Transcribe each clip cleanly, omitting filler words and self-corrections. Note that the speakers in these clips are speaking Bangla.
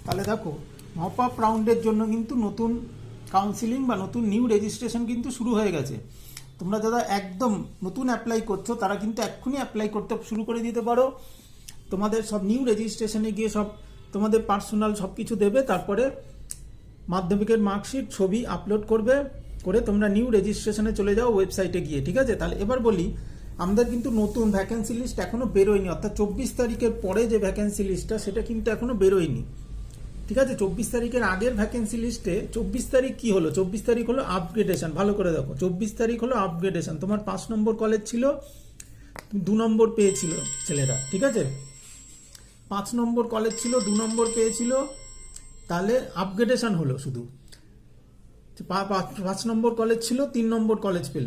তাহলে দেখো মপ আপ রাউন্ডের জন্য কিন্তু নতুন কাউন্সিলিং বা নতুন নিউ রেজিস্ট্রেশন কিন্তু শুরু হয়ে গেছে। তোমরা যারা একদম নতুন অ্যাপ্লাই করছো তারা কিন্তু এক্ষুনি অ্যাপ্লাই করতে শুরু করে দিতে পারো। তোমাদের সব নিউ রেজিস্ট্রেশনে গিয়ে সব তোমাদের পার্সোনাল সব কিছু দেবে, তারপরে মাধ্যমিকের মার্কশিট ছবি আপলোড করবে, করে তোমরা নিউ রেজিস্ট্রেশনে চলে যাও ওয়েবসাইটে গিয়ে। ঠিক আছে, তাহলে এবার বলি আমাদের কিন্তু নতুন ভ্যাকেন্সি লিস্ট এখনো বেরোয়নি, অর্থাৎ 24 তারিখের পরে যে ভ্যাকেন্সি লিস্টটা সেটা কিন্তু এখনো বেরোয়নি। ঠিক আছে, 24 তারিখের আগের ভ্যাকেন্সি লিস্টে 24 তারিখ কি হলো, 24 তারিখ হলো আপগ্রেডেশন। ভালো করে দেখো, 24 তারিখ হলো আপগ্রেডেশন। তোমার 5 নম্বর কলেজ ছিল, 2 নম্বর পেয়েছিল ছেলেরা। ঠিক আছে, 5 নম্বর কলেজ ছিল, 2 নম্বর পেয়েছিল, তাহলে আপগ্রেডেশন হলো। শুধু 5 নম্বর কলেজ ছিল, 3 নম্বর কলেজ পেল,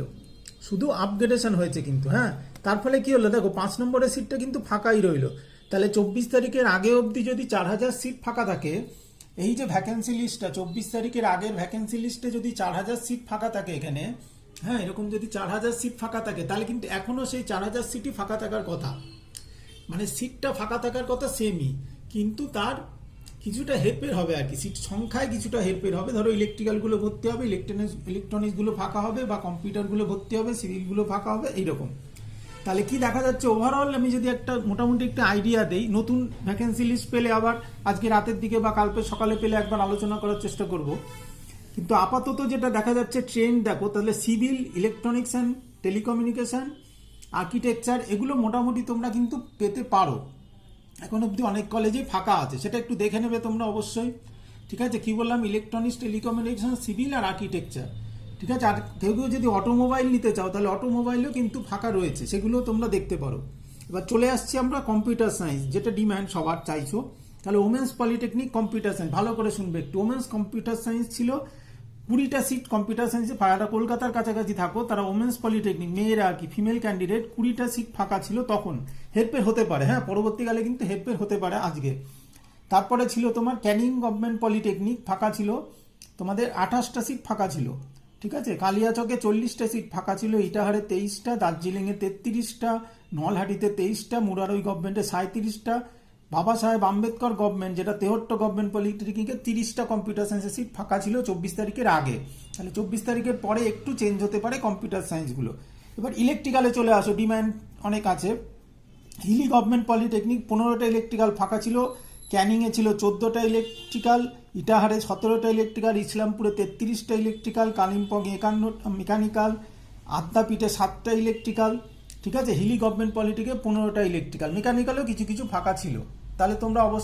শুধু আপগ্রেডেশন হয়েছে কিন্তু। হ্যাঁ, তার ফলে কি হলো দেখো, 5 নম্বরের সিটটা কিন্তু ফাঁকাই রইলো। তাহলে 24 তারিখের আগে অবধি যদি 4000 সিট ফাঁকা থাকে, এই যে ভ্যাকেন্সি লিস্টটা 24 তারিখের আগের ভ্যাকেন্সি লিস্টে যদি 4000 সিট ফাঁকা থাকে এখানে, হ্যাঁ এরকম যদি 4000 সিট ফাঁকা থাকে, তাহলে কিন্তু এখনো সেই 4000 সিটই ফাঁকা থাকার কথা। মানে সিটটা ফাঁকা থাকার কথা সেমই, কিন্তু তার কিছুটা হেরফের হবে আর কি, সিট সংখ্যায় কিছুটা হেরফের হবে। ধরো ইলেকট্রিক্যালগুলো ভর্তি হবে, ইলেকট্রনিক্সগুলো ফাঁকা হবে, বা কম্পিউটারগুলো ভর্তি হবে, সিভিলগুলো ফাঁকা হবে, এইরকম। তাহলে কি দেখা যাচ্ছে ওভারঅল, আমি যদি একটা মোটামুটি একটা আইডিয়া দেই, নতুন ভ্যাকেন্সি লিস্ট পেলে আবার আজকে রাতের দিকে বা কালকে সকালে পেলে একবার আলোচনা করার চেষ্টা করব। কিন্তু আপাতত যেটা দেখা যাচ্ছে ট্রেন্ড দেখো, তাহলে civil, electronics and telecommunication, architecture, এগুলো মোটামুটি তোমরা কিন্তু পেতে পারো। এখন অবধি অনেক কলেজেই ফাঁকা আছে, সেটা একটু দেখে নেবে তোমরা অবশ্যই। ঠিক আছে, কি বললাম, ইলেকট্রনিক্স, টেলিকমিউনিকেশন, সিভিল আর আর্কিটেকচার। ঠিক আছে, আর কেউ কেউ যদি অটোমোবাইল নিতে চাও তাহলে অটোমোবাইলও কিন্তু ফাঁকা রয়েছে, সেগুলো তোমরা দেখতে পারো। এবার চলে আসছি আমরা কম্পিউটার সায়েন্স, যেটা ডিম্যান্ড সবার চাইছো। তাহলে ওমেন্স পলিটেকনিক কম্পিউটার সায়েন্স, ভালো করে শুনবে একটু। ওমেন্স কম্পিউটার সায়েন্স ছিল 20টা সিট কম্পিউটার সায়েন্সে, যারা কলকাতার কাছাকাছি থাকো তারা ওমেন্স পলিটেকনিক, মেয়েরা আর কি, ফিমেল ক্যান্ডিডেট 20টা সিট ফাঁকা ছিল তখন। হেরফের হতে পারে, হ্যাঁ পরবর্তীকালে কিন্তু হেরফের হতে পারে আজকে। তারপরে ছিল তোমার ক্যানিং গভর্নমেন্ট পলিটেকনিক, ফাঁকা ছিল তোমাদের 28টা সিট ফাঁকা ছিল। ঠিক আছে, কালিয়াচকে 40টা সিট ফাঁকা ছিল, ইটাহারে 23টা, দার্জিলিংয়ে 33টা, নলহাটিতে 23টা, মুরারই গভর্নমেন্টে 37টা, বাবা সাহেব আম্বেদকর গভর্নমেন্ট যেটা 73 গভর্নমেন্ট পলিটেকনিকে 30টা কম্পিউটার সায়েন্সের সিট ফাঁকা ছিল 24 তারিখের আগে। তাহলে 24 তারিখের পরে একটু চেঞ্জ হতে পারে কম্পিউটার সায়েন্সগুলো। এবার ইলেকট্রিক্যালে চলে আসো, ডিম্যান্ড অনেক আছে। হিলি গভর্নমেন্ট পলিটেকনিক 15টা ইলেকট্রিক্যাল ফাঁকা ছিল, ক্যানিংয়ে ছিল 14টা ইলেকট্রিক্যাল, ইটাহারে 17টা ইলেকট্রিক্যাল, ইসলামপুরে 33টা ইলেকট্রিক্যাল, কালিম্পং 51 মেকানিক্যাল, আদ্যাপীঠে 7টা ইলেকট্রিক্যাল। ঠিক আছে, হিলি গভর্নমেন্ট পলিটেকে 15টা ইলেকট্রিক্যাল, মেকানিক্যালও কিছু কিছু ফাঁকা ছিল। তাহলে তোমরা অবশ্যই